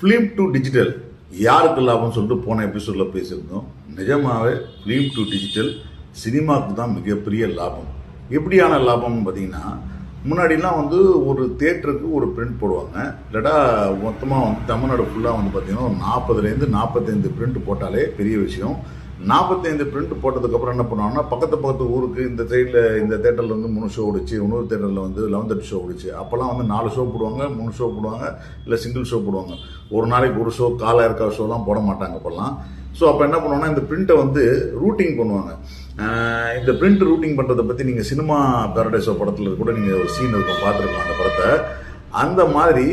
Film to digital யாருக்கு லாபம்னு சொல்லிட்டு போன எபிசோட்ல பேசியிருந்தோம். நிஜமாவே ஃபிலிம் டு டிஜிட்டல் சினிமாவுக்கு தான் மிகப்பெரிய லாபம். எப்படியான லாபம்னு பார்த்தீங்கன்னா, முன்னாடிலாம் ஒரு தேட்டருக்கு ஒரு பிரிண்ட் போடுவாங்க. இல்லாட்டா மொத்தமாக தமிழ்நாடு ஃபுல்லாக பார்த்தீங்கன்னா ஒரு 40லேருந்து 45 பிரிண்ட் போட்டாலே பெரிய விஷயம். 45 பிரிண்ட் போட்டதுக்கப்புறம் என்ன பண்ணுவாங்கன்னா, பக்கத்து ஊருக்கு இந்த சைடில் இந்த தேட்டரில் 3 ஷோ ஓடிச்சு, இன்னொரு தேட்டரில் 11 ஷோ ஓடிச்சு. அப்போல்லாம் 4 ஷோ போடுவாங்க, 3 ஷோ போடுவாங்க, இல்லை சிங்கிள் ஷோ போடுவாங்க. ஒரு நாளைக்கு ஒரு ஷோ, காலை இருக்கா ஷோலாம் போட மாட்டாங்க அப்போல்லாம். ஸோ அப்போ என்ன பண்ணுவாங்கன்னா, இந்த பிரிண்ட்டை ரூட்டிங் பண்ணுவாங்க. இந்த பிரிண்ட் ரூட்டிங் பண்ணுறதை பற்றி நீங்கள் சினிமா பேரடைஸோ படத்தில் கூட நீங்கள் ஒரு சீன் இருக்கும், பார்த்துருக்கலாம் அந்த படத்தை. அந்த மாதிரி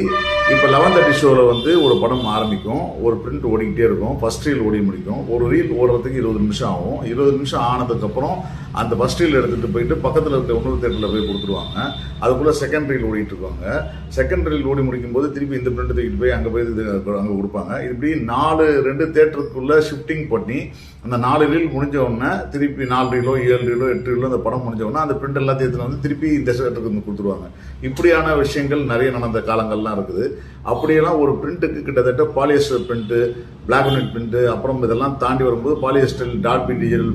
இப்போ 11:30 ஷோவில் ஒரு படம் ஆரம்பிக்கும், ஒரு பிரிண்ட் ஓடிக்கிட்டே இருக்கும், ஃபர்ஸ்ட் ரீல் ஓடி முடிக்கும். ஒரு ரீல் ஓடுறதுக்கு 20 நிமிஷம் ஆகும். 20 நிமிஷம் ஆனதுக்கப்புறம் அந்த ஃபர்ஸ்ட் ரீல் எடுத்துகிட்டு போயிட்டு பக்கத்தில் இருக்க இன்னொரு தேட்டரில் போய் கொடுத்துருவாங்க. அதுக்குள்ளே செகண்ட் ரீல் ஓடிட்டு இருக்காங்க. செகண்ட் ரீல் ஓடி முடிக்கும் போது திருப்பி இந்த பிரிண்ட் தூக்கிட்டு போய் அங்கே அங்கே கொடுப்பாங்க. இப்படி 2 தேட்டருக்குள்ளே ஷிஃப்டிங் பண்ணி அந்த 4 ரீல் முடிஞ்ச உடனே திருப்பி 4 ரீலோ 7 ரீலோ 8 ரீலோ அந்த படம் முடிஞ்ச உடனே அந்த பிரிண்ட் எல்லாத்தையும் எடுத்துன்னு திருப்பி இந்த தேட்டருக்கு கொடுத்துருவாங்க. இப்படியான விஷயங்கள் நிறைய நடந்த காலங்கள்லாம் இருக்குது. அப்படியெல்லாம் ஒரு பிரிண்ட்டுக்கு கிட்டத்தட்ட polyester print, black and white print, அப்புறம் இதெல்லாம் தாண்டி வரும்போது பாலியஸ்டர் டால்பி டிஜிட்டல்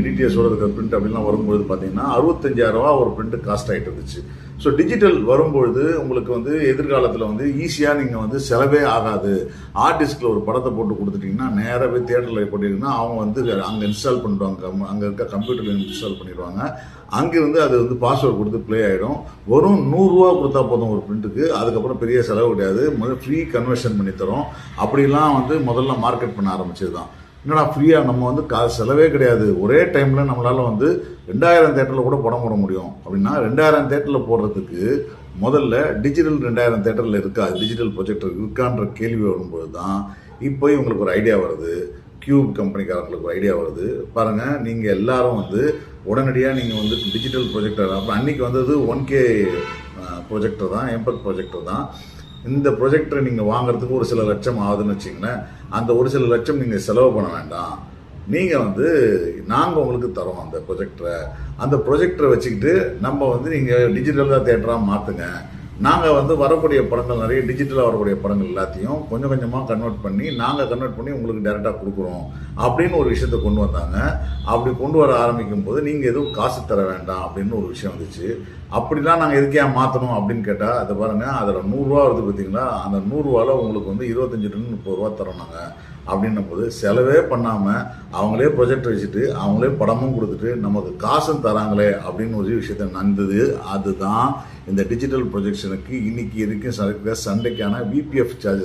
டிடிஎஸோட இருக்கிற பிரிண்ட் அப்படின்லாம் வரும்போது பார்த்தீங்கன்னா 65,000 ரூபா ஒரு பிரிண்ட் காஸ்ட் ஆகிட்டு இருந்துச்சு. ஸோ டிஜிட்டல் வரும்பொழுது உங்களுக்கு எதிர்காலத்தில் ஈஸியாக நீங்கள் செலவே ஆகாது. ஆர்டிஸ்டில் ஒரு படத்தை போட்டு கொடுத்துட்டிங்கன்னா நேராகவே தேட்டரில் போட்டிங்கன்னா அவங்க அங்கே இன்ஸ்டால் பண்ணிடுவாங்க, அங்கே இருக்க கம்ப்யூட்டரில் இன்ஸ்டால் பண்ணிடுவாங்க. அங்கே அது பாஸ்வேர்டு கொடுத்து ப்ளே ஆகிடும். வெறும் 100 ரூபா கொடுத்தா போதும் ஒரு பிரிண்ட்டுக்கு. அதுக்கப்புறம் பெரிய செலவு கிடையாது. ஃப்ரீ கன்வர்ஷன் பண்ணி தரோம். அப்படிலாம் முதல்ல மார்க்கெட் பண்ண ஆரம்பிச்சது தான். என்னடா ஃப்ரீயாக நம்ம காசு செலவே கிடையாது, ஒரே டைமில் நம்மளால் 2000 தேட்டரில் கூட படம் போட முடியும் அப்படின்னா, 2000 தேட்டரில் போடுறதுக்கு முதல்ல டிஜிட்டல் 2000 தேட்டரில் இருக்கா, டிஜிட்டல் ப்ரொஜெக்டர் இருக்கான்ற கேள்வி வரும்போது தான் இப்போ இவங்களுக்கு ஒரு ஐடியா வருது. கியூப் கம்பெனிக்காரங்களுக்கு ஒரு ஐடியா வருது. பாருங்கள், நீங்கள் எல்லாரும் உடனடியாக நீங்கள் டிஜிட்டல் ப்ரொஜெக்டர், அப்புறம் அன்றைக்கி 1K ப்ரொஜெக்டர் தான், எம்பெக் ப்ரொஜெக்டர் தான். இந்த ப்ரொஜெக்டரை நீங்கள் வாங்குறதுக்கு ஒரு சில லட்சம் ஆகுதுன்னு வச்சிங்களேன். அந்த ஒரு சில லட்சம் நீங்கள் செலவு பண்ண வேண்டாம். நீங்கள் நாங்கள் உங்களுக்கு தரோம் அந்த ப்ரொஜெக்டரை. அந்த ப்ரொஜெக்டரை வச்சுக்கிட்டு நம்ம நீங்கள் டிஜிட்டலாக தேட்டராக மாற்றுங்க. நாங்கள் வரக்கூடிய படங்கள் நிறைய டிஜிட்டலாக வரக்கூடிய படங்கள் எல்லாத்தையும் கொஞ்சம் கொஞ்சமாக நாங்கள் கன்வெர்ட் பண்ணி உங்களுக்கு டைரெக்டாக கொடுக்குறோம் அப்படின்னு ஒரு விஷயத்தை கொண்டு வந்தாங்க. அப்படி கொண்டு வர ஆரம்பிக்கும் போது நீங்கள் எதுவும் காசு தர வேண்டாம் அப்படின்னு ஒரு விஷயம் வந்துச்சு. அப்படிலாம் நாங்கள் எதுக்கே மாற்றணும் அப்படின்னு கேட்டால், அதை பாருங்கள், அதில் 100 ரூபா வருது பார்த்தீங்களா, அந்த 100 ரூபாவில் உங்களுக்கு 25 to 30 ரூபா தரோம் நாங்கள் அப்படின்னும் போது செலவே பண்ணாமல் அவங்களே ப்ரொஜெக்ட் வச்சுட்டு அவங்களே படமும் கொடுத்துட்டு நமக்கு காசும் தராங்களே அப்படின்னு ஒரு விஷயத்த நடந்தது. அதுதான் இந்த டிஜிட்டல் ப்ரொஜெக்ஷனுக்கு இன்னைக்கு இருக்க சண்டைக்கான VPF சார்ஜஸ்.